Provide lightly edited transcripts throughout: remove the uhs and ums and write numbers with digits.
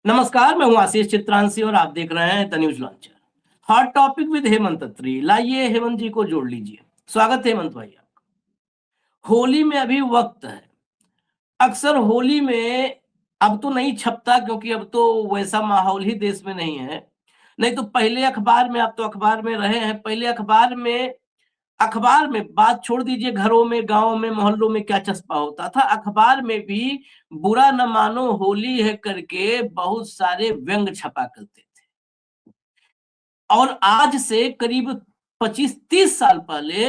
नमस्कार, मैं हूं आशीष चित्रांशी और आप देख रहे हैं the news launcher. Hot topic with Hemant Atri. लाइए हेमंत जी को जोड़ लीजिए। स्वागत है हेमंत भाई आपका। होली में अभी वक्त है। अक्सर होली में अब तो नहीं छपता क्योंकि अब तो वैसा माहौल ही देश में नहीं है। नहीं तो पहले अखबार में, आप तो अखबार में रहे हैं, पहले अखबार में बात छोड़ दीजिए, घरों में, गांव में, मोहल्लों में क्या चस्पा होता था। अखबार में भी बुरा न मानो होली है करके बहुत सारे व्यंग छपा करते थे। और आज से करीब 25-30 साल पहले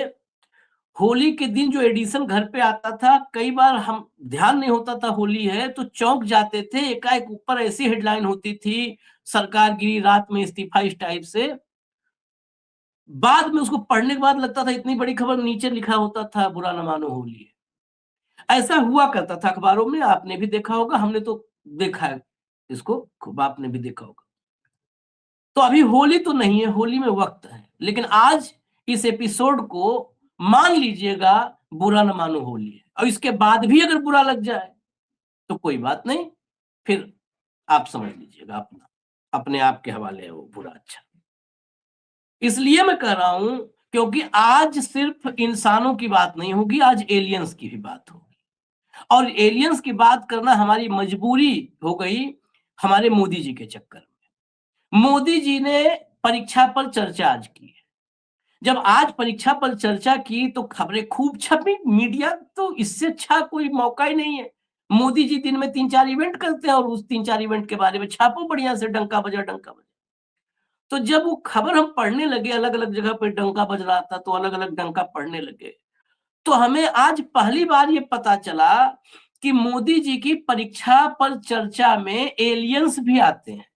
होली के दिन जो एडिशन घर पे आता था, कई बार हम ध्यान नहीं होता था होली है तो चौंक जाते थे। एकाएक ऊपर ऐसी हेडलाइन होती थी, सरकार गिरी रात में इस्तीफा, इस टाइप से। बाद में उसको पढ़ने के बाद लगता था इतनी बड़ी खबर, नीचे लिखा होता था बुरा न मानो होली है। ऐसा हुआ करता था अखबारों में, आपने भी देखा होगा, हमने तो देखा है इसको खूब, आपने भी देखा होगा। तो अभी होली तो नहीं है, होली में वक्त है, लेकिन आज इस एपिसोड को मान लीजिएगा बुरा न मानो होली है। और इसके बाद भी अगर बुरा लग जाए तो कोई बात नहीं, फिर आप समझ लीजिएगा, अपना अपने आप के हवाले है वो बुरा अच्छा। इसलिए मैं कह रहा हूं क्योंकि आज सिर्फ इंसानों की बात नहीं होगी, आज एलियंस की भी बात होगी। और एलियंस की बात करना हमारी मजबूरी हो गई हमारे मोदी जी के चक्कर में। मोदी जी ने परीक्षा पर चर्चा आज की है। जब आज परीक्षा पर चर्चा की तो खबरें खूब छपी, मीडिया तो इससे अच्छा कोई मौका ही नहीं है। मोदी जी दिन में 3-4 इवेंट करते हैं और उस 3-4 इवेंट के बारे में छापो बढ़िया से, डंका बजा डंका बजा। तो जब वो खबर हम पढ़ने लगे, अलग अलग जगह पे डंका बज रहा था तो अलग अलग डंका पढ़ने लगे, तो हमें आज पहली बार ये पता चला कि मोदी जी की परीक्षा पर चर्चा में एलियंस भी आते हैं।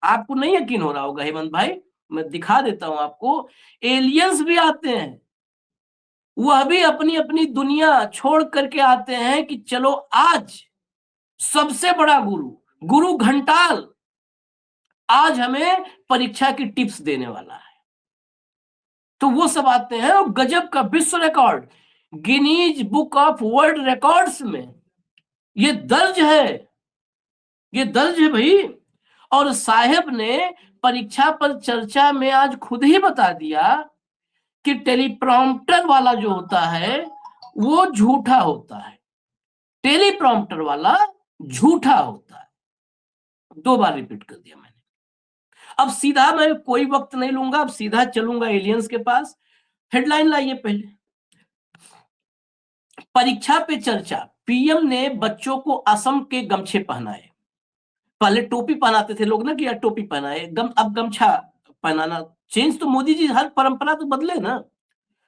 आपको नहीं यकीन हो रहा होगा हेमंत भाई, मैं दिखा देता हूं आपको। एलियंस भी आते हैं, वह भी अपनी अपनी दुनिया छोड़ करके आते हैं कि चलो आज सबसे बड़ा गुरु, गुरु घंटाल आज हमें परीक्षा की टिप्स देने वाला है। तो वो सब आते हैं और गजब का विश्व record, Guinness book of world records में ये दर्ज है, ये दर्ज है भाई। और साहेब ने परीक्षा पर चर्चा में आज खुद ही बता दिया कि टेलीप्रॉम्प्टर वाला जो होता है वो झूठा होता है। टेलीप्रॉम्प्टर वाला झूठा होता है। 2 बार रिपीट कर दिया मैंने। अब सीधा मैं कोई वक्त नहीं लूंगा, अब सीधा चलूंगा एलियंस के पास। हेडलाइन लाइए पहले। परीक्षा पे चर्चा, पीएम ने बच्चों को असम के गमछे पहनाए। पहले टोपी पहनाते थे लोग ना कि यार टोपी पहनाए, अब गमछा पहनाना। चेंज तो मोदी जी, हर परंपरा तो बदले ना।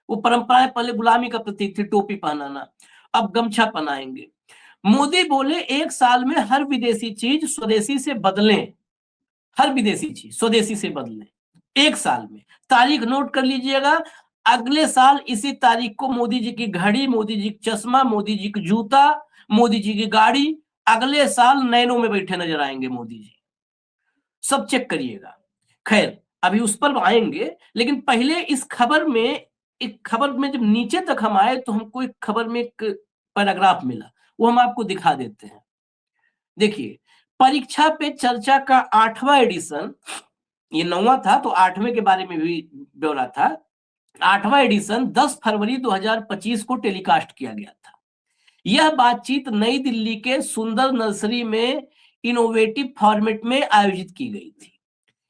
वो परंपराएं पहले गुलामी का प्रतीक थी, टोपी पहनाना, अब गमछा पहनाएंगे। मोदी बोले 1 साल में हर विदेशी चीज स्वदेशी से बदलें, हर विदेशी चीज स्वदेशी से बदलें 1 साल में। तारीख नोट कर लीजिएगा, अगले साल इसी तारीख को मोदी जी की घड़ी, मोदी जी का चश्मा, मोदी जी का जूता, मोदी जी की गाड़ी, अगले साल नैनो में बैठे नजर आएंगे मोदी जी। सब चेक करिएगा। खैर अभी उस पर आएंगे, लेकिन पहले इस खबर में, एक खबर में जब नीचे तक हम आए तो हमको एक खबर में एक पैराग्राफ मिला, वो हम आपको दिखा देते हैं। देखिए, परीक्षा पे चर्चा का 8वां एडिशन, ये 9वां था तो 8वें के बारे में भी ब्यौरा था। 8वां एडिशन 10 फरवरी 2025 को टेलीकास्ट किया गया था। यह बातचीत नई दिल्ली के सुंदर नर्सरी में इनोवेटिव फॉर्मेट में आयोजित की गई थी।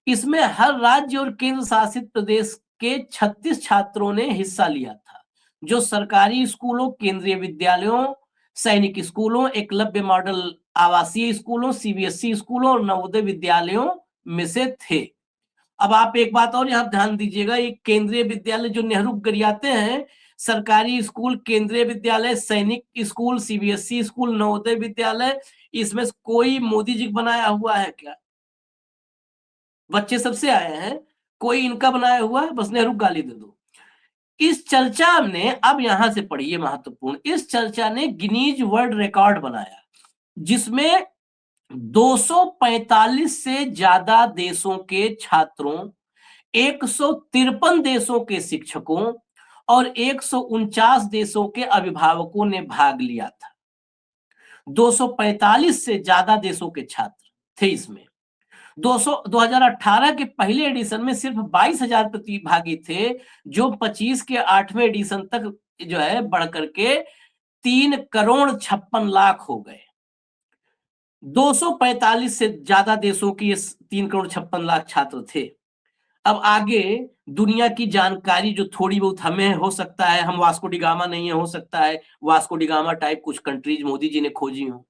इसमें हर राज्य और केंद्र शासित प्रदेश के 36 छात्रों ने हिस्सा लिया था, जो सरकारी स्कूलों, केंद्रीय विद्यालयों, सैनिक स्कूलों, एकलव्य मॉडल आवासीय स्कूलों, सीबीएसई स्कूलों और नवोदय विद्यालयों में से थे। अब आप एक बात और यहाँ ध्यान दीजिएगा, ये केंद्रीय विद्यालय जो नेहरू गरियाते हैं, सरकारी स्कूल, केंद्रीय विद्यालय, सैनिक school, CBSE school, Navodaya Vidyalaya, इसमें कोई मोदी जी बनाया हुआ है क्या? बच्चे सबसे आए हैं, कोई इनका बनाया हुआ है? बस नेहरू गाली दे दो। इस चर्चा ने, अब यहां से पढ़िए महत्वपूर्ण, इस चर्चा ने गिनीज वर्ल्ड रिकॉर्ड बनाया, जिसमें 245 से ज्यादा देशों के छात्रों, 153 देशों के शिक्षकों और 149 देशों के अभिभावकों ने भाग लिया था। 245 से ज्यादा देशों के छात्र, थे इसमें। 2018 के पहले एडिशन में सिर्फ 22,000 प्रतिभागी थे, जो 25 के 8वें एडिशन तक जो है बढ़ करके 3,56,00,000 हो गए। 245 से ज्यादा देशों की 3,56,00,000 छात्र थे। अब आगे दुनिया की जानकारी जो थोड़ी बहुत हमें हो सकता है, हम वास्को डी गामा नहीं है, हो सकता है वास्को डी गामा टाइप कुछ कंट्रीज मोदी जी ने खोजी हो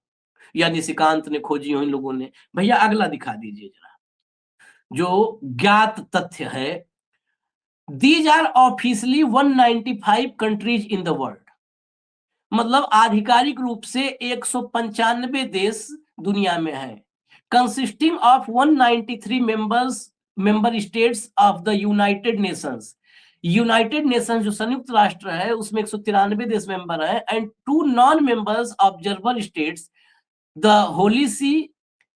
या निशिकांत ने खोजी हो इन लोगों ने। भैया अगला दिखा दीजिए जरा, जो ज्ञात तथ्य है। These are officially 195 countries in the world, मतलब आधिकारिक रूप से 195 देश दुनिया में है, consisting of 193 member states of the United Nations. United Nations जो संयुक्त राष्ट्र है उसमें 193 देश मेंबर है, and 2 non members observer states, the Holy See,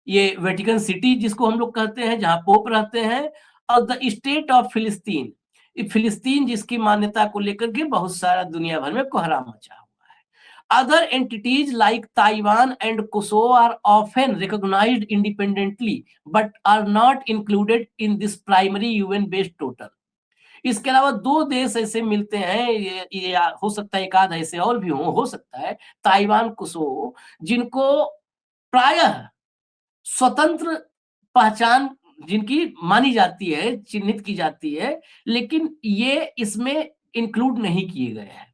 ये वेटिकन सिटी जिसको हम लोग कहते हैं जहां पोप रहते हैं, और द स्टेट ऑफ फिलिस्तीन, फिलिस्तीन जिसकी मान्यता को लेकर के बहुत सारा दुनिया भर में कोहराम मचा हुआ है। Other entities like Taiwan and Kosovo are often recognised independently but are not included in this primary UN based total. इसके अलावा 2 देश ऐसे मिलते हैं, ये हो सकता है एक आध ऐसे और भी हो सकता है, ताइवान कोसोवो, जिनको प्रायः स्वतंत्र पहचान जिनकी मानी जाती है, चिन्हित की जाती है, लेकिन ये इसमें इंक्लूड नहीं किए गए हैं।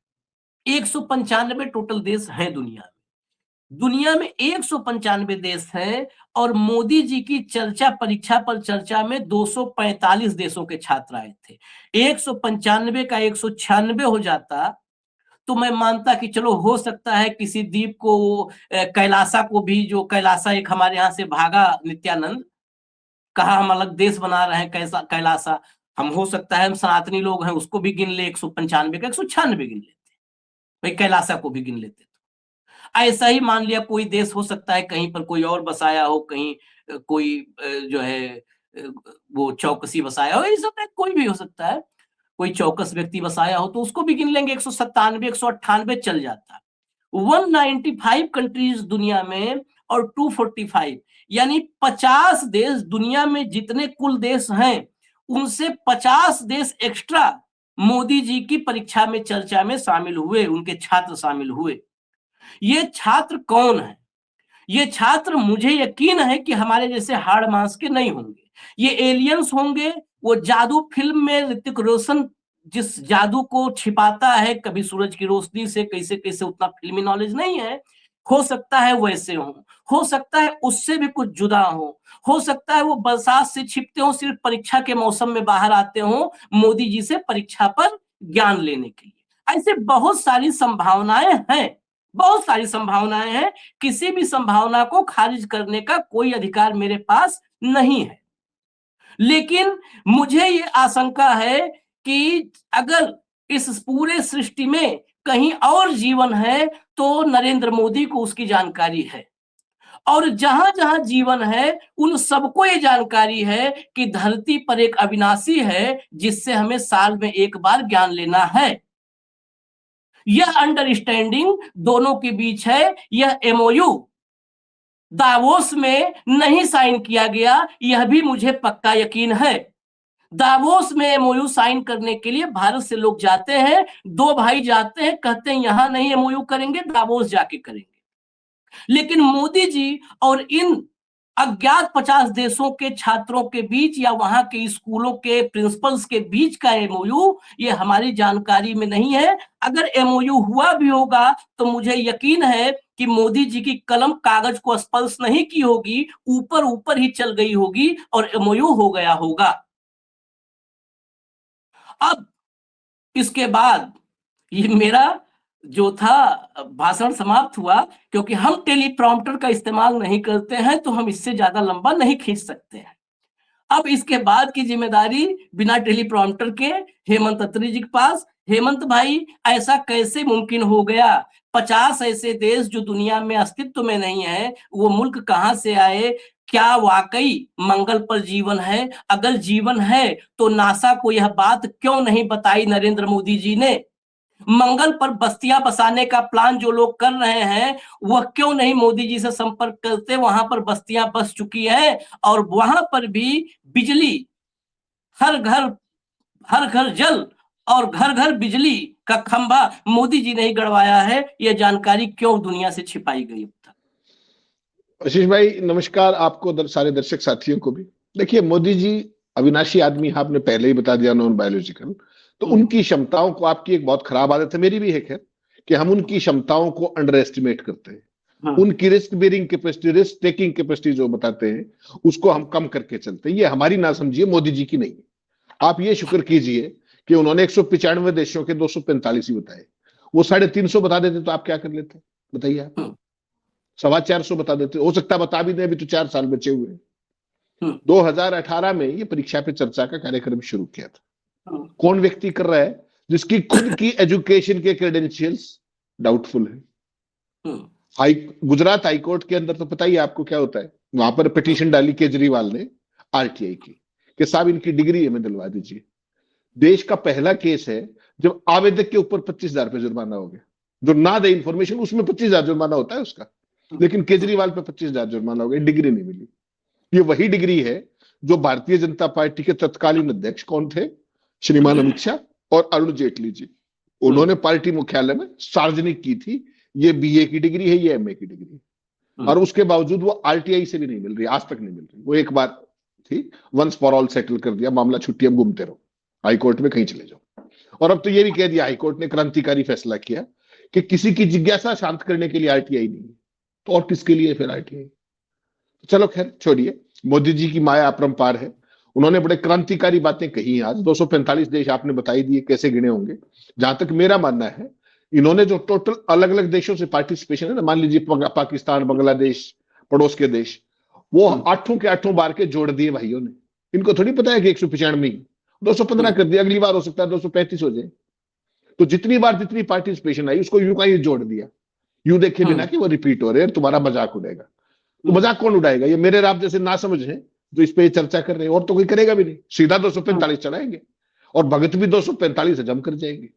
195 टोटल देश हैं दुनिया में। दुनिया में 195 देश हैं, और मोदी जी की चर्चा परीक्षा पर चर्चा में 245 देशों के छात्र आए थे। 195 का 196 हो जाता तो मैं मानता कि चलो हो सकता है किसी द्वीप को, कैलासा को भी, जो कैलासा एक हमारे यहाँ से भागा नित्यानंद, कहा हम अलग देश बना रहे हैं कैसा कैलासा, हम हो सकता है हम सनातनी लोग हैं उसको भी गिन ले, 195 का 196 गिन लेते, भाई कैलासा को भी गिन लेते। तो ऐसा ही मान लिया कोई देश हो सकता है कहीं पर कोई और बसाया हो, कहीं कोई जो है वो चौकसी बसाया हो, ये सब कोई भी हो सकता है, कोई चौकस व्यक्ति बसाया हो तो उसको भी गिन लेंगे, 197 198 चल जाता। 195 कंट्रीज दुनिया में और 245 यानी 50 देश, दुनिया में जितने कुल देश हैं उनसे 50 देश एक्स्ट्रा मोदी जी की परीक्षा में चर्चा में शामिल हुए, उनके छात्र शामिल हुए। ये छात्र कौन है? ये छात्र मुझे यकीन है कि हमारे जैसे हाड़ मांस के नहीं होंगे, ये एलियंस होंगे। वो जादू फिल्म में ऋतिक रोशन जिस जादू को छिपाता है, कभी सूरज की रोशनी से, कैसे कैसे, उतना फिल्मी नॉलेज नहीं है, हो सकता है वैसे हो सकता है उससे भी कुछ जुदा हो सकता है वो बरसात से छिपते हो, सिर्फ परीक्षा के मौसम में बाहर आते हो मोदी जी से परीक्षा पर ज्ञान लेने के लिए। ऐसे बहुत सारी संभावनाएं हैं, बहुत सारी संभावनाएं हैं, किसी भी संभावना को खारिज करने का कोई अधिकार मेरे पास नहीं है। लेकिन मुझे ये आशंका है कि अगर इस पूरे सृष्टि में कहीं और जीवन है तो नरेंद्र मोदी को उसकी जानकारी है, और जहां जहां जीवन है उन सबको ये जानकारी है कि धरती पर एक अविनाशी है जिससे हमें साल में एक बार ज्ञान लेना है। यह अंडरस्टैंडिंग दोनों के बीच है। यह एमओयू दावोस में नहीं साइन किया गया, यह भी मुझे पक्का यकीन है। दावोस में एमओयू साइन करने के लिए भारत से लोग जाते हैं, 2 भाई जाते हैं, कहते हैं यहां नहीं एमओयू करेंगे, दावोस जाके करेंगे। लेकिन मोदी जी और इन अज्ञात 50 देशों के छात्रों के बीच या वहां के स्कूलों के प्रिंसिपल्स के बीच का एमओयू, ये हमारी जानकारी में नहीं है। अगर एमओयू हुआ भी होगा तो मुझे यकीन है कि मोदी जी की कलम कागज को स्पर्श नहीं की होगी, ऊपर ऊपर ही चल गई होगी और एमओयू हो गया होगा। अब इसके बाद ये मेरा जो था भाषण समाप्त हुआ, क्योंकि हम टेलीप्रॉम्प्टर का इस्तेमाल नहीं करते हैं तो हम इससे ज्यादा लंबा नहीं खींच सकते हैं। अब इसके बाद की जिम्मेदारी बिना टेलीप्रॉम्प्टर के हेमंत अत्री जी के पास। हेमंत भाई, ऐसा कैसे मुमकिन हो गया? 50 ऐसे देश जो दुनिया में अस्तित्व में नहीं है, वो मुल्क कहां से आए? क्या वाकई मंगल पर जीवन है? अगर जीवन है तो नासा को यह बात क्यों नहीं बताई नरेंद्र मोदी जी ने? मंगल पर बस्तियां बसाने का प्लान जो लोग कर रहे हैं, वह क्यों नहीं मोदी जी से संपर्क करते? वहां पर बस्तियां बस चुकी है और वहां पर भी बिजली, हर घर हर घर जल और घर घर बिजली का खंभा मोदी जी ने ही गड़वाया है। यह जानकारी क्यों दुनिया से छिपाई गई अब तक? आशीष भाई नमस्कार, आपको सारे दर्शक साथियों को भी। देखिए मोदी जी अविनाशी आदमी, आपने पहले ही बता दिया, नॉन बायोलॉजिकल। तो उनकी क्षमताओं को, आपकी एक बहुत खराब आदत है, मेरी भी है खैर, कि हम उनकी क्षमताओं को अंडर एस्टिमेट करते हैं। उनकी risk bearing capacity, risk taking capacity जो बताते हैं, उसको हम कम करके चलते हैं। ये हमारी ना समझिए, मोदी जी की नहीं। आप ये शुक्र कीजिए कि उन्होंने 195 देशों के 245 ही बताए। वो 350 बता देते तो आप क्या कर लेते? बताइए आप। 425 बता देते, हो सकता बता भी दें, अभी तो 4 साल बचे हुए हैं। 2018 में ये परीक्षा पे चर्चा का कार्यक्रम शुरू किया था। कौन व्यक्ति कर रहा है? जिसकी खुद की एजुकेशन के क्रेडेंशियल्स डाउटफुल है। गुजरात हाईकोर्ट के अंदर तो पता ही आपको क्या होता है, वहां पर पिटीशन डाली केजरीवाल ने आरटीआई की कि साहब इनकी डिग्री हमें दिलवा दीजिए। देश का पहला केस है जब आवेदक के ऊपर 25,000 रुपए जुर्माना हो गया। जो ना दे इंफॉर्मेशन उसमें 25,000 जुर्माना होता है उसका, लेकिन केजरीवाल पे 25,000 जुर्माना हो गया, डिग्री नहीं मिली। ये वही डिग्री है जो भारतीय जनता पार्टी के तत्कालीन अध्यक्ष कौन थे? श्रीमान अमित शाह और अरुण जेटली जी। उन्होंने पार्टी मुख्यालय में सार्वजनिक की थी, ये बीए की डिग्री है, ये एमए की डिग्री है। और उसके बावजूद वो आरटीआई से भी नहीं मिल रही, आज तक नहीं मिल रही। वो एक बार थी, वंस फॉर ऑल सेटल कर दिया मामला, छुट्टी, अब घूमते रहो, हाईकोर्ट में कहीं चले जाओ। और अब तो ये भी कह दिया हाईकोर्ट ने, क्रांतिकारी फैसला किया कि किसी की जिज्ञासा शांत करने के लिए आरटीआई नहीं है, तो और किसके लिए फिर आरटीआई? चलो खैर छोड़िए, मोदी जी की माया अपरंपार है। उन्होंने बड़े क्रांतिकारी बातें कही। आज 245 देश आपने बताई दिए, कैसे गिने होंगे। जहां तक मेरा मानना है, इन्होंने जो टोटल अलग अलग देशों से पार्टिसिपेशन है ना, मान लीजिए पाकिस्तान, बांग्लादेश, पड़ोस के देश, वो 8 के 8 बार के जोड़ दिए भाइयों ने। इनको थोड़ी पता है कि 195 215 कर दिया, अगली बार हो सकता है 235 हो जाए। तो जितनी बार जितनी पार्टिसिपेशन आई उसको यूं का ही जोड़ दिया, यूं देखे बिना कि वो रिपीट हो रहे हैं, तुम्हारा मजाक उड़ेगा। तो मजाक कौन उड़ाएगा? ये मेरे राब जैसे ना समझ है जो इस पे चर्चा कर रहे हैं, और तो कोई करेगा भी नहीं। सीधा 245 चढ़ाएंगे और भगत भी 245 हजम कर जाएंगे।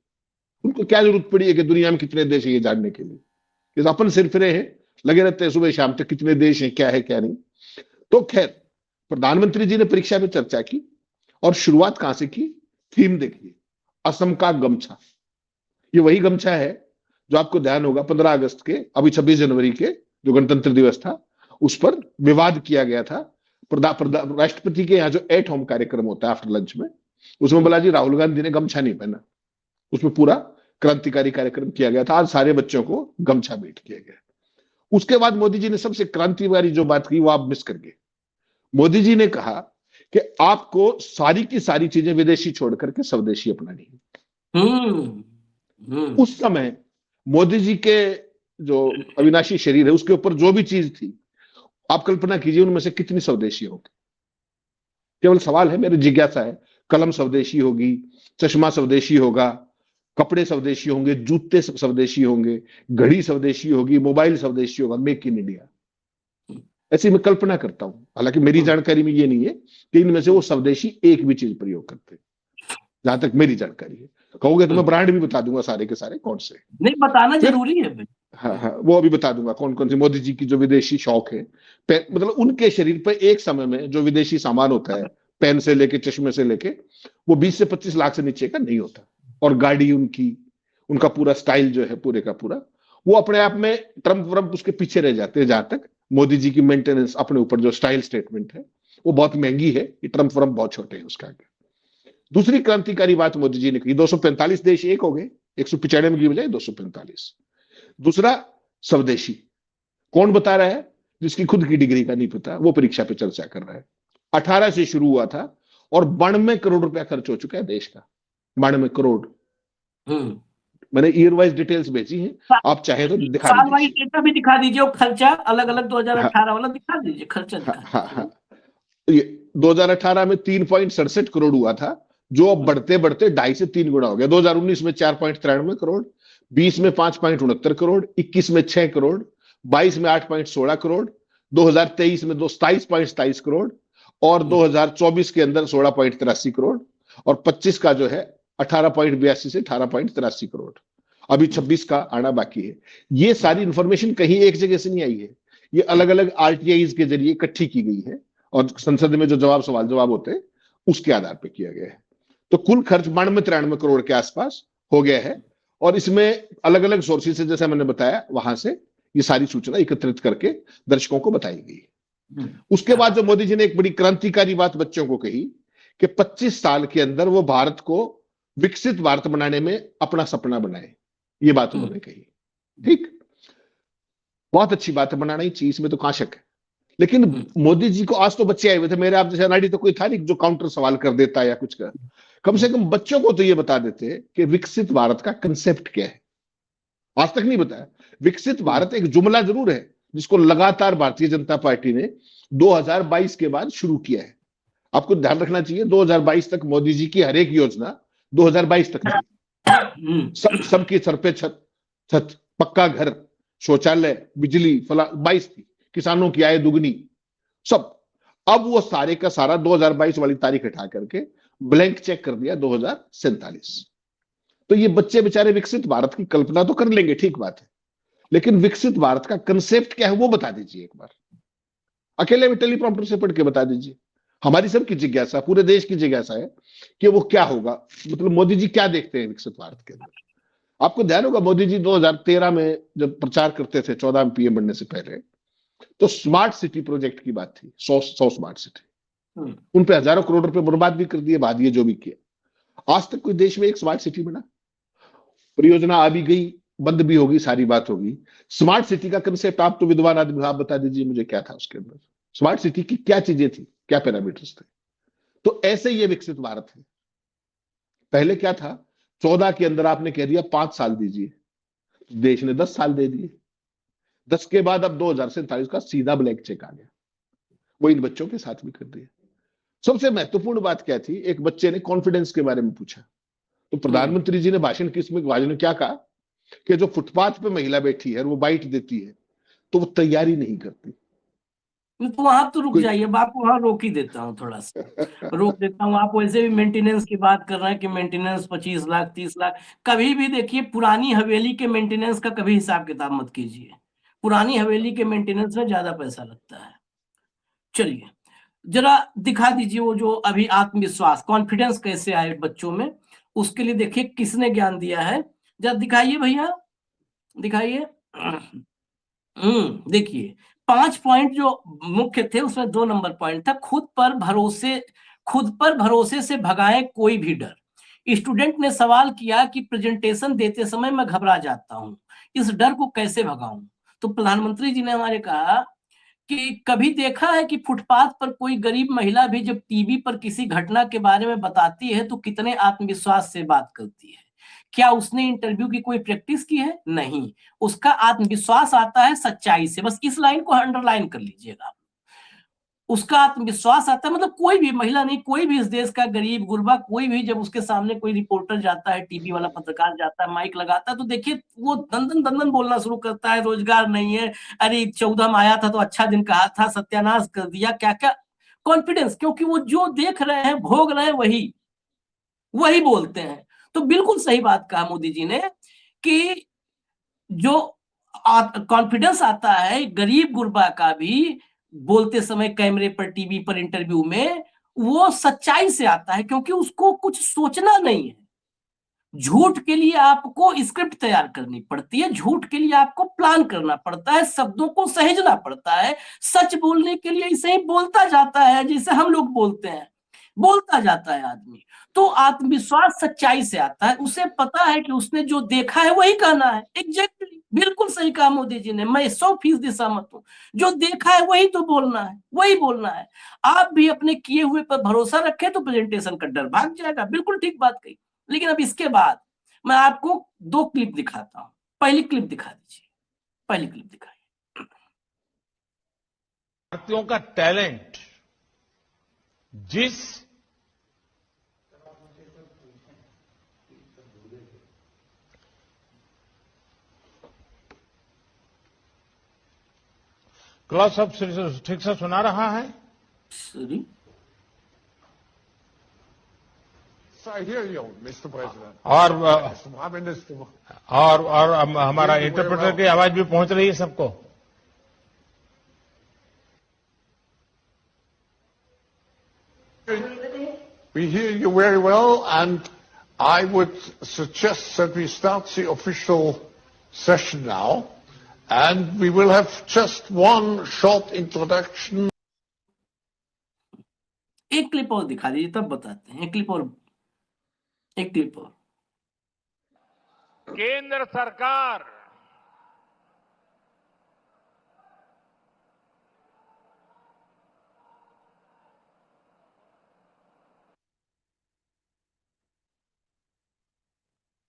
उनको क्या जरूरत पड़ी है कि दुनिया में कितने देश है ये जानने के लिए? अपन सिर फिरे हैं, लगे रहते हैं सुबह शाम तक, कितने देश हैं, क्या है क्या नहीं। तो खैर, प्रधानमंत्री जी ने परीक्षा में चर्चा की और शुरुआत कहां से की? थीम देखिए, असम का गमछा। ये वही गमछा है जो आपको ध्यान होगा 15 अगस्त के, अभी 26 जनवरी के जो गणतंत्र दिवस था, उस पर विवाद किया गया था। राष्ट्रपति के यहाँ जो एट होम कार्यक्रम होता है आफ्टर लंच में, उसमें बोला जी राहुल गांधी ने गमछा नहीं पहना। उसमें पूरा क्रांतिकारी कार्यक्रम किया गया था। आज सारे बच्चों को गमछा भेंट किया गया। उसके बाद मोदी जी ने सबसे क्रांतिकारी जो बात की वो आप मिस कर गए। मोदी जी ने कहा कि आपको सारी की सारी चीजें विदेशी छोड़ करके स्वदेशी अपनानी है। उस समय मोदी जी के जो अविनाशी शरीर है उसके ऊपर जो भी चीज थी, आप कल्पना कीजिए उनमें से कितनी स्वदेशी होगी। केवल सवाल है, मेरी जिज्ञासा है, कलम स्वदेशी होगी, चश्मा स्वदेशी होगा, कपड़े स्वदेशी होंगे, जूते स्वदेशी होंगे, घड़ी स्वदेशी होगी, मोबाइल स्वदेशी होगा, मेक इन इंडिया। ऐसी मैं कल्पना करता हूं, हालांकि मेरी जानकारी में ये नहीं है कि इनमें से वो स्वदेशी एक भी चीज प्रयोग करते, जहां तक मेरी जानकारी है। कहोगे तो मैं ब्रांड भी बता दूंगा सारे के सारे कौन से। नहीं बताना जरूरी है। हाँ, वो अभी बता दूंगा कौन कौन सी मोदी जी की जो विदेशी शौक है। मतलब उनके शरीर पर एक समय में जो विदेशी सामान होता है, पेन से लेके चश्मे से लेके, वो 20 से 25 लाख से नीचे का नहीं होता। और गाड़ी उनकी, उनका पूरा स्टाइल जो है पूरे का पूरा, वो अपने आप में ट्रम्प व्रम्प उसके पीछे रह जाते हैं। जहां तक मोदी जी की मेंटेनेंस अपने ऊपर जो स्टाइल स्टेटमेंट है वो बहुत महंगी है, ये ट्रम्प व्रम्प बहुत छोटे हैं उसका आगे। दूसरी क्रांतिकारी बात मोदी जी ने कही, 245 देश एक हो गए, 195 की बजाय 245। दूसरा, स्वदेशी। कौन बता रहा है? जिसकी खुद की डिग्री का नहीं पता, वो परीक्षा पे चर्चा कर रहा है। 18 से शुरू हुआ था और 92 करोड़ रुपया खर्च हो चुका है देश का। 92 करोड़। मैंने ईयर वाइज डिटेल्स भेजी हैं, आप चाहे तो दिखा साल वाइज डेटा भी दिखा दीजिए, और खर्चा अलग अलग 2018 वाला दिखा दीजिए, खर्चा दिखा दीजिए। 2018 में 3.67 करोड़ हुआ था, जो अब बढ़ते बढ़ते 2.5 से 3 गुना हो गया। 2019 में 4.93 करोड़, 20 में 5.69 करोड़, 21 में 6 करोड़, 22 में 8.16 करोड़, 2023 में 27.27 करोड़, और 2024 के अंदर 16.83 करोड़, और 25 का जो है 18.82 से 18.83 करोड़। अभी 26 का आना बाकी है। ये सारी इंफॉर्मेशन कहीं एक जगह से नहीं आई है, ये अलग अलग आरटीआई के जरिए इकट्ठी की गई है और संसद में जो सवाल जवाब होते हैं उसके आधार पर किया गया है। तो कुल खर्च 92-93 करोड़ के आसपास हो गया है और इसमें अलग अलग सोर्सेज से, जैसा मैंने बताया, वहां से ये सारी सूचना एकत्रित करके दर्शकों को बताई गई। उसके बाद जो मोदी जी ने एक बड़ी क्रांतिकारी बात बच्चों को कही कि 25 साल के अंदर वो भारत को विकसित भारत बनाने में अपना सपना बनाए, ये बात उन्होंने कही। ठीक, बहुत अच्छी बात है, बनाना ही चाहिए, इसमें तो कहां शक है। लेकिन मोदी जी को आज तो बच्चे आए हुए थे, मेरे आप जैसे अनाड़ी तो कोई था नहीं जो काउंटर सवाल कर देता या कुछ कर, कम से कम बच्चों को तो ये बता देते कि विकसित भारत का कंसेप्ट क्या है। आज तक नहीं बताया। विकसित भारत एक जुमला जरूर है जिसको लगातार भारतीय जनता पार्टी ने 2022 के बाद शुरू किया है। आपको ध्यान रखना चाहिए 2022 तक मोदी जी की हर एक योजना 2022 तक थी। सबकी सर पे छत, पक्का घर, शौचालय, बिजली, फला 22 थी, किसानों की आय दुगनी, सब। अब वो सारे का सारा 2022 वाली तारीख हटा करके ब्लैंक चेक कर दिया 2047। तो ये बच्चे बेचारे विकसित भारत की कल्पना तो कर लेंगे, ठीक बात है, लेकिन विकसित भारत का कंसेप्ट क्या है वो बता दीजिए एक बार। अकेले में टेलीप्रॉम्प्टर से पढ़ के बता दीजिए। हमारी सबकी जिज्ञासा, पूरे देश की जिज्ञासा है कि वो क्या होगा, मतलब मोदी जी क्या देखते हैं विकसित भारत के अंदर। आपको ध्यान होगा मोदी जी 2013 में जब प्रचार करते थे 14 में पीएम बनने से पहले, तो स्मार्ट सिटी प्रोजेक्ट की बात थी, 100 स्मार्ट सिटी। उन पे हजारों करोड़ रुपए बर्बाद भी कर दिए, बाद ये जो भी किया। आज तक कोई देश में एक स्मार्ट सिटी बना? परियोजना आ भी गई, बंद भी होगी, सारी बात होगी। स्मार्ट सिटी का कंसेप्ट, आप तो विद्वान आदमी, आप बता दीजिए मुझे क्या था उसके अंदर, स्मार्ट सिटी की क्या चीजें थी, क्या पैरामीटर्स थे। तो ऐसे ये विकसित भारत है। पहले क्या था, 14 के अंदर आपने कह दिया 5 साल दीजिए, देश ने 10 साल दे दिए। 10 के बाद अब 2047 का सीधा ब्लैंक चेक आ गया, वो इन बच्चों के साथ भी कर दिया। सबसे महत्वपूर्ण बात क्या थी, एक बच्चे ने कॉन्फिडेंस के बारे में पूछा, तो प्रधानमंत्री जी ने भाषण में क्या कहा कि जो फुटपाथ पे महिला बैठी है और वो बाइट देती है तो वो तैयारी नहीं करती। तो वहां तो रुक जाइए, आपको वहां रोक ही देता हूँ, थोड़ा सा रोक देता हूँ। आप वैसे भी मेंटेनेंस की बात कर रहे हैं कि मेंटेनेंस 25 लाख 30 लाख, कभी भी देखिए पुरानी हवेली के मेंटेनेंस का कभी हिसाब किताब मत कीजिए, पुरानी हवेली के मेंटेनेंस में ज्यादा पैसा लगता है। चलिए जरा दिखा दीजिए वो जो अभी आत्मविश्वास, कॉन्फिडेंस कैसे आए बच्चों में, उसके लिए देखिए किसने ज्ञान दिया है, जरा दिखाइए भैया, दिखाइए। देखिए 5 पॉइंट जो मुख्य थे उसमें 2 नंबर पॉइंट था, खुद पर भरोसे से भगाएं कोई भी डर। स्टूडेंट ने सवाल किया कि प्रेजेंटेशन देते समय मैं घबरा जाता हूं, इस डर को कैसे भगाऊं। तो प्रधानमंत्री जी ने हमारे कहा कि कभी देखा है कि फुटपाथ पर कोई गरीब महिला भी जब टीवी पर किसी घटना के बारे में बताती है तो कितने आत्मविश्वास से बात करती है। क्या उसने इंटरव्यू की कोई प्रैक्टिस की है? नहीं, उसका आत्मविश्वास आता है सच्चाई से। बस इस लाइन को अंडरलाइन कर लीजिएगा, उसका आत्मविश्वास आता है, मतलब कोई भी महिला नहीं, कोई भी इस देश का गरीब गुरबा कोई भी जब उसके सामने कोई रिपोर्टर जाता है, टीवी वाला पत्रकार जाता है, माइक लगाता है, तो देखिए वो दंदन दंदन बोलना शुरू करता है, रोजगार नहीं है, अरे 14 में आया था तो अच्छा दिन कहा था, सत्यानाश कर दिया, क्या क्या कॉन्फिडेंस, क्योंकि वो जो देख रहे हैं भोग रहे हैं वही वही बोलते हैं। तो बिल्कुल सही बात कहा मोदी जी ने कि जो कॉन्फिडेंस आता है गरीब गुरबा का भी बोलते समय कैमरे पर, टीवी पर, इंटरव्यू में, वो सच्चाई से आता है, क्योंकि उसको कुछ सोचना नहीं है। झूठ के लिए आपको स्क्रिप्ट तैयार करनी पड़ती है, झूठ के लिए आपको प्लान करना पड़ता है, शब्दों को सहेजना पड़ता है। सच बोलने के लिए ऐसे ही बोलता जाता है, जैसे हम लोग बोलते हैं, बोलता जाता है आदमी। तो आत्मविश्वास सच्चाई से आता है, उसे पता है कि उसने जो देखा है वही कहना है। एग्जैक्टली, बिल्कुल सही कहा मोदी जी ने, मैं 100% सहमत हूं। जो देखा है वही तो बोलना है, वही बोलना है। आप भी अपने किए हुए पर भरोसा रखें तो प्रेजेंटेशन का डर भाग जाएगा। बिल्कुल ठीक बात कही। लेकिन अब इसके बाद मैं आपको 2 क्लिप दिखाता हूं। पहली क्लिप दिखा दीजिए, पहली क्लिप दिखाइए। भारतीयों का टैलेंट जिस क्लॉज अप ठीक से सुना रहा है? Sorry, Yes, I hear you, Mr. President. और Prime Minister. और हमारा इंटरप्रेटर की आवाज भी पहुंच रही है सबको। We hear you very well, and I would suggest that we start the official session now, and we will have just one short introduction. एक क्लिप और दिखा दीजिए तब बताते हैं। एक क्लिप और केंद्र सरकार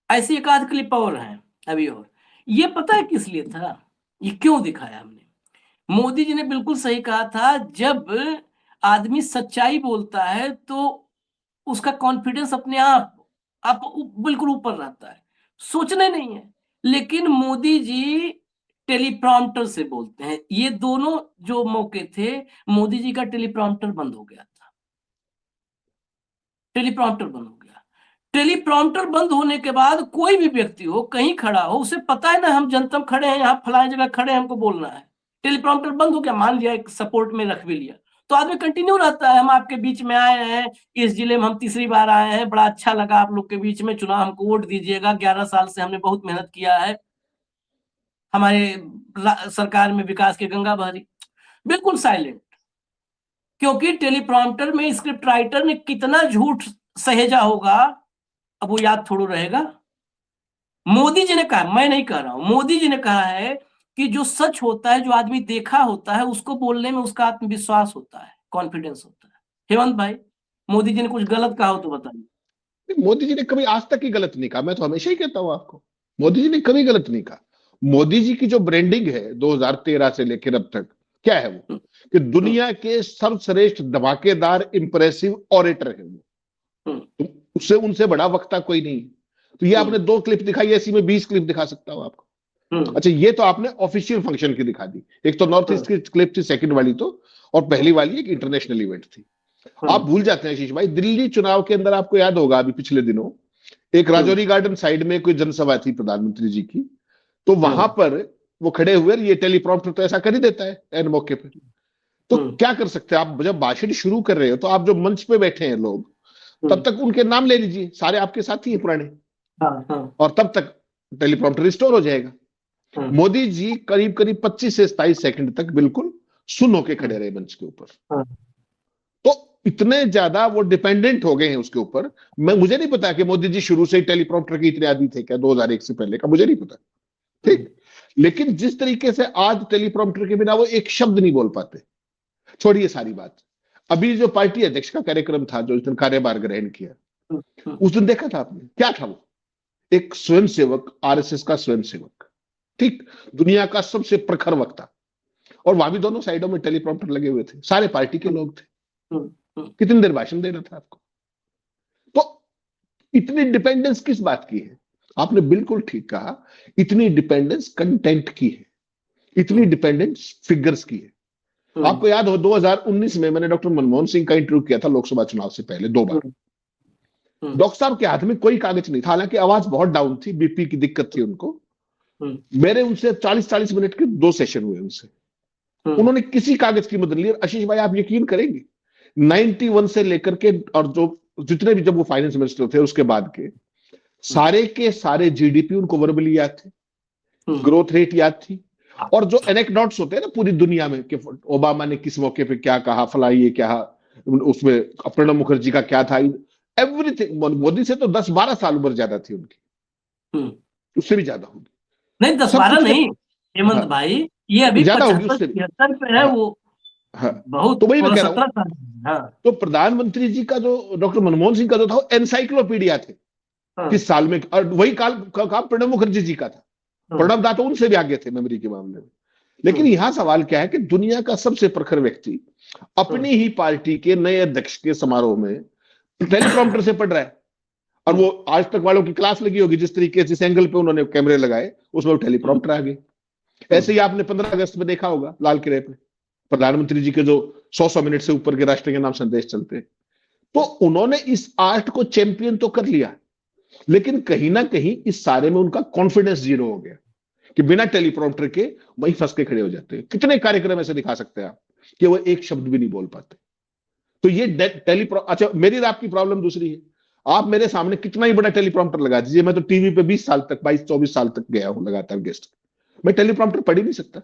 ऐसी एक आध क्लिप और है अभी। और ये पता है किस लिए था, ये क्यों दिखाया हमने? मोदी जी ने बिल्कुल सही कहा था, जब आदमी सच्चाई बोलता है तो उसका कॉन्फिडेंस अपने आप बिल्कुल ऊपर रहता है, सोचने नहीं है। लेकिन मोदी जी टेलीप्रॉम्प्टर से बोलते हैं। ये दोनों जो मौके थे, मोदी जी का टेलीप्रॉम्प्टर बंद हो गया था। टेलीप्रॉम्प्टर बंद हो गया। टेलीप्रॉम्प्टर बंद होने के बाद कोई भी व्यक्ति हो, कहीं खड़ा हो, उसे पता है ना हम जनता खड़े हैं, यहाँ फलानी जगह खड़े हैं, हमको बोलना है। टेलीप्रॉम्प्टर बंद हो गया, मान लिया एक सपोर्ट में रख भी लिया, तो आदमी कंटिन्यू रहता है। हम आपके बीच में आए हैं, इस जिले में हम तीसरी बार आए हैं, बड़ा अच्छा लगा आप लोग के बीच में, चुनाव हमको वोट दीजिएगा, 11 साल से हमने बहुत मेहनत किया है, हमारे सरकार में विकास की गंगा बह रही। बिल्कुल साइलेंट, क्योंकि टेलीप्रॉम्प्टर में स्क्रिप्ट राइटर ने कितना झूठ सहेजा होगा, अब वो याद थोड़ा रहेगा। मोदी जी ने कहा, मैं नहीं कह रहा हूं, मोदी जी ने कहा है कि जो सच होता है, जो आदमी देखा होता है, उसको बोलने में उसका आत्मविश्वास होता है, कॉन्फिडेंस होता है। हेमंत भाई, मोदी जी ने कुछ गलत कहा हो तो बताइए। मोदी जी ने कभी आज तक ही गलत नहीं कहा। मैं तो हमेशा ही कहता हूं आपको, मोदी जी ने कभी गलत नहीं कहा। मोदी जी की जो ब्रांडिंग है 2013 से लेकर अब तक, क्या है वो कि दुनिया के सर्वश्रेष्ठ धमाकेदार इंप्रेसिव ऑरेटर है वो। तो उससे उनसे बड़ा वक्ता कोई नहीं। तो ये आपने 2 क्लिप दिखाई, ऐसी में 20 क्लिप दिखा सकता हूं आपको। अच्छा, ये तो आपने ऑफिशियल फंक्शन की दिखा दी। एक तो नॉर्थ ईस्ट की क्लिप थी, सेकंड वाली तो, और पहली वाली एक इंटरनेशनल इवेंट थी। आप भूल जाते हैं आशीष भाई, दिल्ली चुनाव के अंदर आपको याद होगा अभी पिछले दिनों एक राजौरी गार्डन साइड में कोई जनसभा थी प्रधानमंत्री जी की, तो वहां पर वो खड़े हुए, ये टेलीप्रॉम्प्टर तो ऐसा कर ही देता है एन मौके पे। तो क्या कर सकते हैं आप, जब भाषण शुरू कर रहे हो तो आप जो मंच पे बैठे हैं लोग, तब तक उनके नाम ले लीजिए, सारे आपके साथी हैं पुराने, और तब तक टेलीप्रॉम्प्टर रिस्टोर हो जाएगा। मोदी जी करीब करीब 25 से 27 सेकंड तक बिल्कुल सुन होके खड़े रहे मंच के ऊपर। तो इतने ज्यादा वो डिपेंडेंट हो गए हैं उसके ऊपर। मुझे नहीं पता कि मोदी जी शुरू से ही टेलीप्रॉम्प्टर के इतने आदी थे क्या, 2001 से पहले का मुझे नहीं पता, ठीक। लेकिन जिस तरीके से आज टेलीप्रॉम्प्टर के बिना वो एक शब्द नहीं बोल पाते, छोड़िए सारी बात। अभी जो पार्टी अध्यक्ष का कार्यक्रम था, जो इस दिन कार्यभार ग्रहण किया, उस दिन देखा था आपने, क्या था वो? एक स्वयंसेवक, आरएसएस का स्वयंसेवक, ठीक, दुनिया का सबसे प्रखर वक्ता, और वहां भी दोनों साइडों में टेलीप्रॉम्प्टर लगे हुए थे, सारे पार्टी के लोग थे। कितनी देर भाषण दे रहा था आपको? तो इतनी डिपेंडेंस किस बात की है? आपने बिल्कुल ठीक कहा, इतनी डिपेंडेंस कंटेंट की है, इतनी डिपेंडेंस फिगर्स की है। आपको याद हो 2019 में मैंने डॉक्टर मनमोहन सिंह का इंटरव्यू किया था लोकसभा चुनाव से पहले 2 बार। डॉक्टर साहब के हाथ में कोई कागज नहीं था, हालांकि आवाज बहुत डाउन थी, बीपी की दिक्कत थी उनको। मेरे उनसे 40-40 मिनट के 2 सेशन हुए उनसे, उन्होंने किसी कागज की मदद ली। आशीष भाई, आप यकीन करेंगे 91 से लेकर के और जो जितने भी, जब वो फाइनेंस मिनिस्टर थे उसके बाद के सारे जीडीपी उनको वर्बली याद थे, ग्रोथ रेट याद थी, और जो एनेक्डोट्स होते हैं ना पूरी दुनिया में कि ओबामा ने किस मौके पे क्या कहा, फला ये क्या, उसमें प्रणब मुखर्जी का क्या था, एवरीथिंग। मोदी से तो 10-12 साल उम्र ज्यादा थी उनकी, उससे भी ज्यादा होगी। नहीं, 10-12 नहीं हेमंत भाई, ये अभी ज्यादा होगी 75 पे है वो। बहुत, तो वही मैं कह रहा हूँ। 17 तो प्रधानमंत्री जी का जो डॉक्टर मनमोहन सिंह का जो था, एनसाइक्लोपीडिया थे किस साल में, और वही काल प्रणब मुखर्जी जी का था। प्रणब दा तो उनसे भी आगे थे मेमोरी के मामले में। लेकिन यहां सवाल क्या है कि दुनिया का सबसे प्रखर व्यक्ति अपनी ही पार्टी के नए अध्यक्ष के समारोह में टेलीप्रॉम्प्टर से पढ़ रहा है, और वो आज तक वालों की क्लास लगी होगी, जिस तरीके से, जिस एंगल पे उन्होंने कैमरे लगाए उसमें टेलीप्रॉम्प्टर आ गए। ऐसे ही आपने 15 अगस्त में देखा होगा लाल किले पे प्रधानमंत्री जी के जो 100 मिनट से ऊपर के राष्ट्र के नाम संदेश चलते हैं, तो उन्होंने इस आर्ट को चैंपियन तो कर लिया, लेकिन कहीं ना कहीं इस सारे में उनका कॉन्फिडेंस जीरो हो गया कि बिना टेलीप्रॉम्प्टर के वही फंस के खड़े हो जाते हैं। कितने कार्यक्रम ऐसे दिखा सकते हैं आप कि वो एक शब्द भी नहीं बोल पाते। तो ये अच्छा, मेरी और आपकी प्रॉब्लम दूसरी है। आप मेरे सामने कितना ही बड़ा टेलीप्रॉम्प्टर लगा दीजिए, मैं तो टीवी पे 20 साल तक 22-24 साल तक गया हूं लगातार गेस्ट, मैं टेलीप्रॉम्प्टर पढ़ ही नहीं सकता।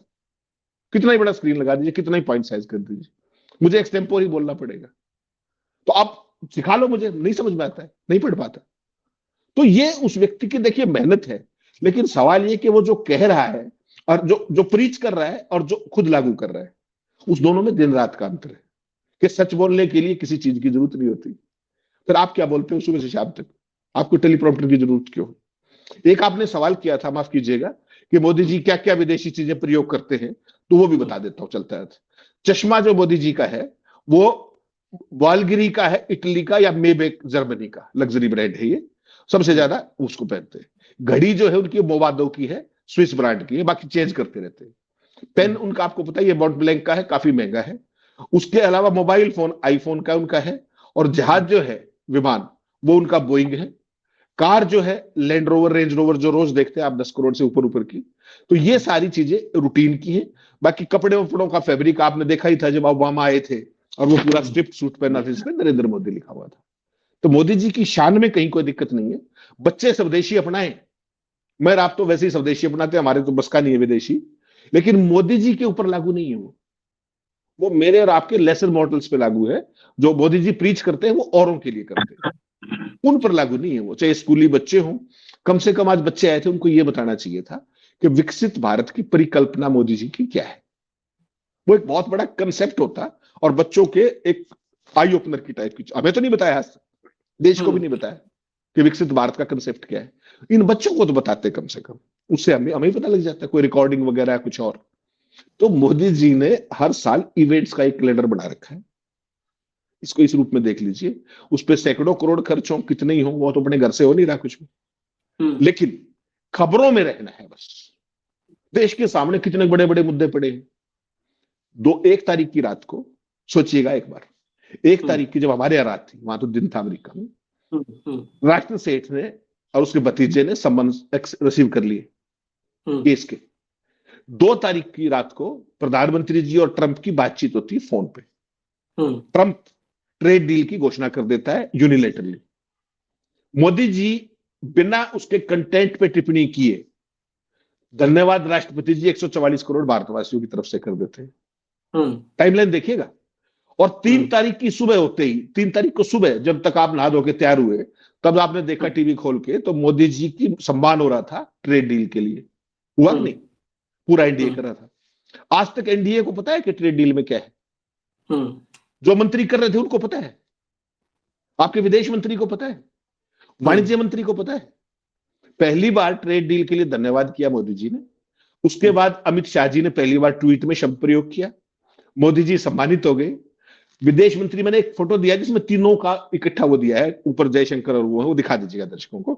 कितना ही बड़ा स्क्रीन लगा दीजिए, कितना ही पॉइंट साइज कर दीजिए, मुझे एक्सटेम्पोर ही बोलना पड़ेगा। तो आप सिखा लो, मुझे नहीं समझ में आता है, नहीं पढ़ पाता। तो ये उस व्यक्ति की देखिए मेहनत है, लेकिन सवाल ये कि वो जो कह रहा है और जो प्रीच कर रहा है और जो खुद लागू कर रहा है, उस दोनों में दिन रात का अंतर है कि सच बोलने के लिए किसी चीज की जरूरत नहीं होती। फिर आप क्या बोलते हो सुबह से शाम तक, आपको टेलीप्रॉम्प्टर की जरूरत क्यों? एक आपने सवाल किया था, माफ कीजिएगा, कि मोदी जी क्या क्या विदेशी चीजें प्रयोग करते हैं, तो वो भी बता देता हूं चलता है। चश्मा जो मोदी जी का है वो वालगिरी का है, इटली का, या मेबेक जर्मनी का लग्जरी ब्रांड है, ये सबसे ज्यादा उसको पहनते हैं। घड़ी जो है उनकी मोवादो की है, स्विस ब्रांड की है, बाकी चेंज करते रहते हैं। पेन उनका आपको पता है ये मॉन्ट ब्लैंक का है, काफी महंगा है। उसके अलावा मोबाइल फोन आईफोन का उनका है, और जहाज जो है विमान वो उनका बोइंग है। कार जो है लैंड रोवर रेंज रोवर जो रोज देखते हैं आप 10 करोड़ से ऊपर ऊपर की। तो ये सारी चीजें रूटीन की है। बाकी कपड़े वपड़ों का फैब्रिक आपने देखा ही था जब ओबामा आए थे और वो पूरा स्ट्रिप्ट सूट पहना था, इसमें नरेंद्र मोदी लिखा हुआ था। तो मोदी जी की शान में कहीं कोई दिक्कत नहीं है। बच्चे स्वदेशी अपनाएं, मैं आप तो वैसे ही स्वदेशी अपनाते, हमारे तो बस का नहीं है विदेशी, लेकिन मोदी जी के ऊपर लागू नहीं है। वो मेरे और आपके लेसन मॉडल्स पे लागू है। जो मोदी जी प्रीच करते हैं वो औरों के लिए करते हैं, उन पर लागू नहीं है वो, चाहे स्कूली बच्चे हों। कम से कम आज बच्चे आए थे, उनको ये बताना चाहिए था कि विकसित भारत की परिकल्पना मोदी जी की क्या है। वो एक बहुत बड़ा कंसेप्ट होता और बच्चों के एक आई ओपनर की टाइप की। हमें तो नहीं बताया, आज देश को भी नहीं बताया कि विकसित भारत का कंसेप्ट क्या है। इन बच्चों को तो बताते कम से कम, उससे हमें पता लग जाता है, कोई रिकॉर्डिंग वगैरह कुछ और। तो मोदी जी ने हर साल इवेंट्स का एक कैलेंडर बना रखा है, इसको इस रूप में देख लीजिए। उस पर सैकड़ों करोड़ खर्च हो, कितने ही हो, वो तो अपने घर से हो नहीं रहा कुछ भी, लेकिन खबरों में रहना है बस। देश के सामने कितने बड़े बड़े मुद्दे पड़े हैं। 1 तारीख की रात को सोचिएगा एक बार, 1 तारीख की जब हमारे यहाँ रात थी, वहां तो दिन था अमेरिका में, राष्ट्र सेठ ने और उसके भतीजे ने सम्मन रिसीव कर लिए केस के। 2 तारीख की रात को प्रधानमंत्री जी और ट्रंप की बातचीत होती है फोन पे। ट्रंप ट्रेड डील की घोषणा कर देता है यूनिलेटरली। मोदी जी बिना उसके कंटेंट पे टिप्पणी किए धन्यवाद राष्ट्रपति जी 144 करोड़ भारतवासियों की तरफ से कर देते हैं। टाइमलाइन देखिएगा। और 3 तारीख की सुबह होते ही, 3 तारीख को सुबह जब तक आप नहा धो के तैयार हुए, तब आपने देखा टीवी खोल के तो मोदी जी की सम्मान हो रहा था ट्रेड डील के लिए। हुआ नहीं? पूरा एनडीए कर रहा था। आज तक एनडीए को पता है कि ट्रेड डील में क्या है? जो मंत्री कर रहे थे उनको पता है, आपके विदेश मंत्री को पता है, वाणिज्य मंत्री को पता है। पहली बार ट्रेड डील के लिए धन्यवाद किया मोदी जी ने। उसके बाद अमित शाह जी ने पहली बार ट्वीट में शब्द प्रयोग किया, मोदी जी सम्मानित हो गए। विदेश मंत्री, मैंने एक फोटो दिया जिसमें तीनों का इकट्ठा वो दिया है, ऊपर जयशंकर और वो दिखा दीजिएगा दर्शकों को।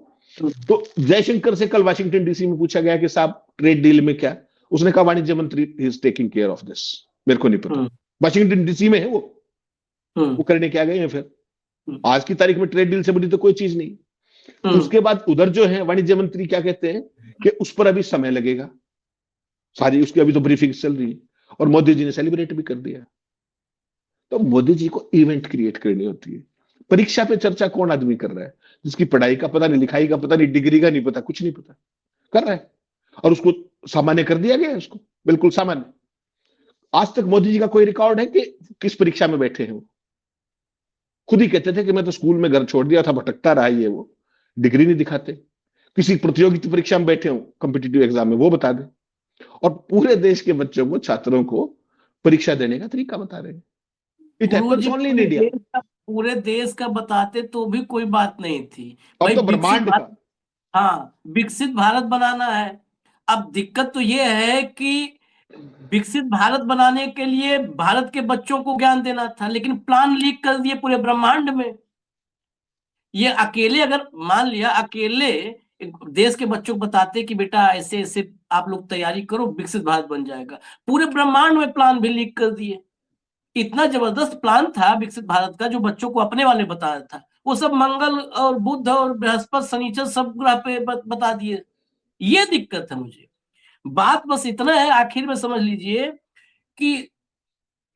तो जयशंकर से कल वाशिंगटन डीसी में पूछा गया कि साहब ट्रेड डील में क्या? उसने कहा वाणिज्य मंत्री is taking care of this, मेरे को नहीं पता। वाशिंगटन डीसी में है वो करने क्या गए हैं फिर? आज की तारीख में ट्रेड डील से बड़ी तो कोई चीज नहीं। उसके बाद उधर जो है वाणिज्य मंत्री क्या कहते हैं कि उस पर अभी समय लगेगा, सारी उसकी अभी तो ब्रीफिंग चल रही है, और मोदी जी ने सेलिब्रेट भी कर दिया। तो मोदी जी को इवेंट क्रिएट करनी होती है। परीक्षा पे चर्चा कौन आदमी कर रहा है जिसकी पढ़ाई का पता नहीं, लिखाई का पता नहीं, डिग्री का नहीं पता, कुछ नहीं पता, कर रहा है और उसको सामान्य कर दिया गया है, उसको बिल्कुल सामान्य। आज तक मोदी जी का कोई रिकॉर्ड है कि किस परीक्षा में बैठे हैं? वो खुद ही कहते थे कि मैं तो स्कूल में घर छोड़ दिया था, भटकता रहा, ये वो डिग्री नहीं दिखाते। किसी प्रतियोगिता परीक्षा में बैठे हो, कॉम्पिटिटिव एग्जाम में, वो बता दें। और पूरे देश के बच्चों को, छात्रों को परीक्षा देने का तरीका बता रहे हैं। It happens only in India. पूरे देश का बताते तो भी कोई बात नहीं थी। अब तो ब्रह्मांड का, हाँ, विकसित भारत बनाना है। अब दिक्कत तो ये है कि विकसित भारत बनाने के लिए भारत के बच्चों को ज्ञान देना था, लेकिन प्लान लीक कर दिए पूरे ब्रह्मांड में। ये अकेले, अगर मान लिया अकेले देश के बच्चों को बताते कि बेटा ऐसे ऐसे आप लोग तैयारी करो, विकसित भारत बन जाएगा, पूरे ब्रह्मांड में प्लान भी लीक कर दिए। इतना जबरदस्त प्लान था विकसित भारत का, जो बच्चों को अपने वाले बताया था, वो सब मंगल और बुध और बृहस्पति शनिचर सब ग्रह पे बता दिए। ये दिक्कत है मुझे। बात बस इतना है, आखिर में समझ लीजिए कि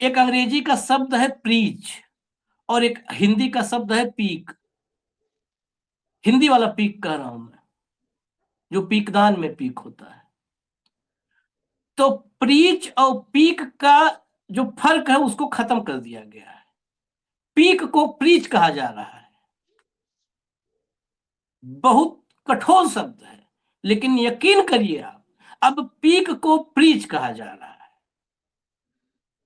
एक अंग्रेजी का शब्द है प्रीच और एक हिंदी का शब्द है पीक। हिंदी वाला पीक कह रहा हूं मैं, जो पीकदान में पीक होता है। तो प्रीच और पीक का जो फर्क है उसको खत्म कर दिया गया है। पीक को प्रीच कहा जा रहा है। बहुत कठोर शब्द है, लेकिन यकीन करिए आप, अब पीक को प्रीच कहा जा रहा है।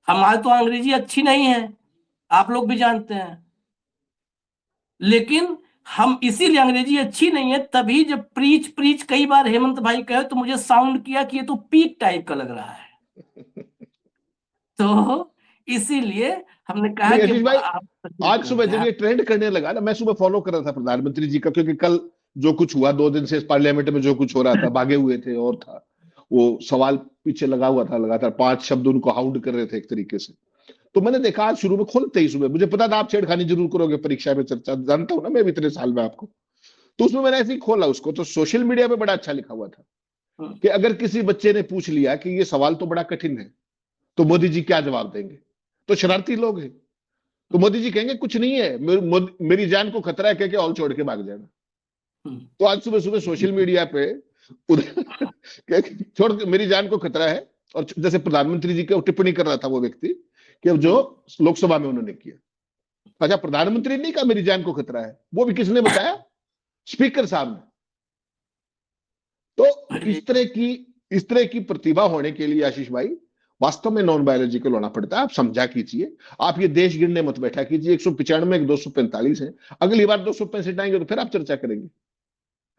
हमारी तो अंग्रेजी अच्छी नहीं है, आप लोग भी जानते हैं, लेकिन हम इसीलिए अंग्रेजी अच्छी नहीं है, तभी जब प्रीच प्रीच कई बार हेमंत भाई कहे तो मुझे साउंड किया कि ये तो पीक टाइप का लग रहा है। तो इसीलिए हमने कहा कि भाई, आज सुबह जब ये ट्रेंड करने लगा ना, मैं सुबह फॉलो कर रहा था प्रधानमंत्री जी का, क्योंकि कल जो कुछ हुआ 2 दिन से पार्लियामेंट में जो कुछ हो रहा था, भागे हुए थे और था वो सवाल पीछे लगा हुआ था, लगातार 5 शब्द उनको हाउंड कर रहे थे एक तरीके से। तो मैंने देखा आज शुरू में खोलते ही सुबह, मुझे पता था आप छेड़खानी जरूर करोगे परीक्षा में, चर्चा जानता हूं ना मैं भी इतने साल में आपको, तो उसमें मैंने ऐसे ही खोला उसको, तो सोशल मीडिया पे बड़ा अच्छा लिखा हुआ था कि अगर किसी बच्चे ने पूछ लिया कि ये सवाल तो बड़ा कठिन है तो मोदी जी क्या जवाब देंगे, तो शरारती लोग हैं, तो मोदी जी कहेंगे कुछ नहीं है, मेरी जान को खतरा है, कह के ऑल छोड़ के भाग जाना। तो आज सुबह सुबह सोशल मीडिया पे छोड़ मेरी जान को खतरा है, और जैसे प्रधानमंत्री जी की टिप्पणी कर रहा था वो व्यक्ति कि जो लोकसभा में उन्होंने किया, अच्छा प्रधानमंत्री नहीं कहा मेरी जान को खतरा है, वो भी किसने बताया, स्पीकर साहब ने। तो इस तरह की प्रतिभा होने के लिए आशीष भाई वास्तव में नॉन बायोलॉजिकल होना पड़ता है। आप समझा कीजिए, आप ये देश गिनने मत बैठा कीजिए, 195 245 है, अगली बार 265 आएंगे तो फिर आप चर्चा करेंगे।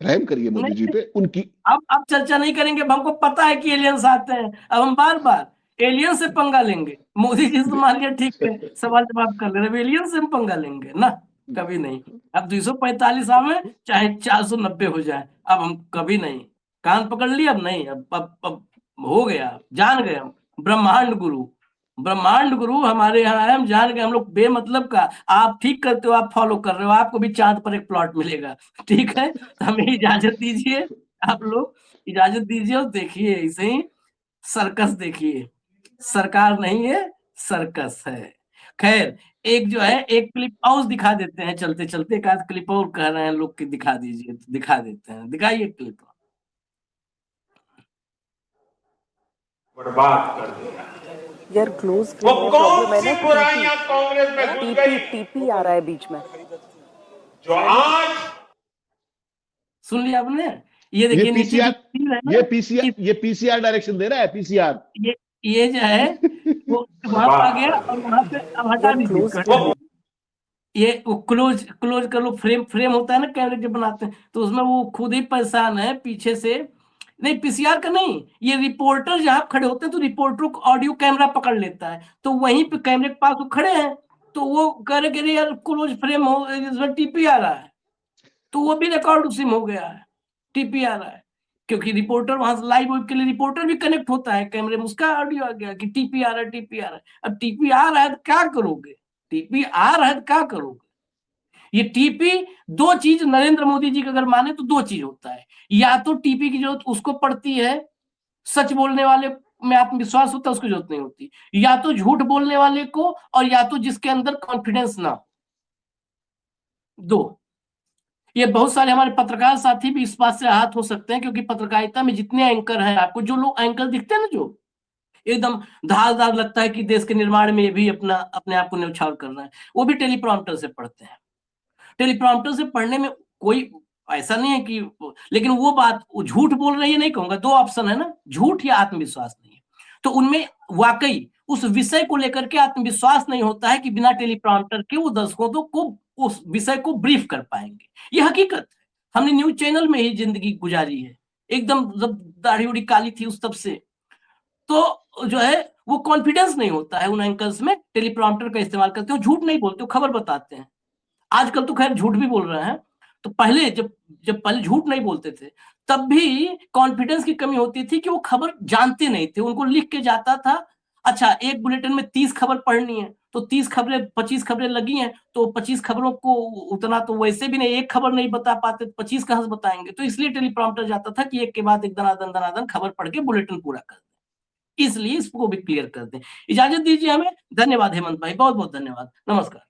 रहम करिए मोदी जी पे। उनकी अब चर्चा नहीं करेंगे, हमको पता है कि एलियंस आते हैं, अब हम बार बार एलियन से पंगा लेंगे। मोदी जी तो मान लिया ठीक है, सवाल जवाब कर ले रहे, एलियन से हम पंगा लेंगे ना, कभी नहीं। अब 245 आवे चाहे 490 हो जाए, अब हम कभी नहीं, कान पकड़ लिया, अब नहीं, अब हो गया, जान गए हम। ब्रह्मांड गुरु हमारे यहाँ है, हम जान गए, हम लोग बेमतलब का, आप ठीक करते हो, आप फॉलो कर रहे हो, आपको भी चांद पर एक प्लॉट मिलेगा, ठीक है। तो हमें इजाजत दीजिए, आप लोग इजाजत दीजिए और देखिए, ऐसे ही सर्कस देखिए, सरकार नहीं है सर्कस है। खैर, एक जो है एक क्लिप और दिखा देते हैं, चलते चलते एक आध क्लिप और कह रहे हैं लोग कि दिखा दीजिए, तो दिखा देते हैं, दिखाइए क्लिप। बर्बाद कर दिया यार क्लोज वो कौन सी बुराइयां कांग्रेस में घुस गई, टीपी आ रहा है बीच में, जो आज सुन लिया आपने। ये देखिए ये पीसीआर डायरेक्शन दे रहा है, पीसीआर ये जो है वो वहां आ गया और वहां पे अब हटा दीजिए, ये वो क्लोज कर लो, फ्रेम होता है ना कैमरे जब बनाते हैं, तो उसमें वो खुद ही परेशान है पीछे से, नहीं पीसीआर का नहीं, ये रिपोर्टर जहां खड़े होते हैं तो रिपोर्टर को ऑडियो कैमरा पकड़ लेता है, तो वहीं पे कैमरे के पास वो खड़े हैं, तो वो कह रहे कि यार क्लोज फ्रेम हो, इसमें टीपी आ रहा है, तो वो भी रिकॉर्ड उसी में हो गया है, टीपी आ रहा है, क्योंकि रिपोर्टर वहां से लाइव के लिए रिपोर्टर भी कनेक्ट होता है कैमरे में, उसका ऑडियो आ गया कि टीपी आ रहा है, टीपी आ रहा है। अब टीपी आ रहा है तो क्या करोगे, टीपी आ रहा है तो क्या करोगे। ये टीपी दो चीज, नरेंद्र मोदी जी का अगर माने तो दो चीज होता है, या तो टीपी की जरूरत उसको पड़ती है, सच बोलने वाले में आत्मविश्वास होता है उसको जरूरत नहीं होती, या तो झूठ बोलने वाले को, और या तो जिसके अंदर कॉन्फिडेंस ना, दो। ये बहुत सारे हमारे पत्रकार साथी भी इस बात से आहत हो सकते हैं, क्योंकि पत्रकारिता में जितने एंकर हैं, आपको जो लोग एंकर दिखते हैं ना, जो एकदम धारदार लगता है कि देश के निर्माण में भी अपने आप को न्यौछावर कर रहा है, वो भी टेलीप्रॉम्प्टर से पढ़ते हैं। टेलीप्रॉम्प्टर से पढ़ने में कोई ऐसा नहीं है कि, लेकिन वो बात झूठ बोल रही है नहीं कहूंगा, दो ऑप्शन है ना, झूठ या आत्मविश्वास नहीं है, तो उनमें वाकई उस विषय को लेकर के आत्मविश्वास नहीं होता है कि बिना टेलीप्रॉम्प्टर के वो दर्शकों को उस विषय को ब्रीफ कर पाएंगे। ये हकीकत है, हमने न्यूज चैनल में ही जिंदगी गुजारी है, एकदम जब दाढ़ी उड़ी काली थी उस तब से, तो जो है वो कॉन्फिडेंस नहीं होता है उन एंकर्स में, टेलीप्रॉम्प्टर का इस्तेमाल करते हो, झूठ नहीं बोलते हो, खबर बताते हैं। आजकल तो खैर झूठ भी बोल रहे हैं, तो पहले जब पहले झूठ नहीं बोलते थे तब भी कॉन्फिडेंस की कमी होती थी कि वो खबर जानते नहीं थे, उनको लिख के जाता था, अच्छा एक बुलेटिन में 30 खबर पढ़नी है तो 30 खबरें 25 खबरें लगी हैं, तो 25 खबरों को उतना तो वैसे भी नहीं, एक खबर नहीं बता पाते, 25 कहां से बताएंगे। तो इसलिए टेलीप्रॉम्प्टर जाता था कि एक के बाद एक दनादन खबर पढ़ के बुलेटिन पूरा कर दें, इसलिए इसको भी क्लियर कर दें। इजाजत दीजिए हमें। धन्यवाद हेमंत भाई, बहुत बहुत धन्यवाद। नमस्कार।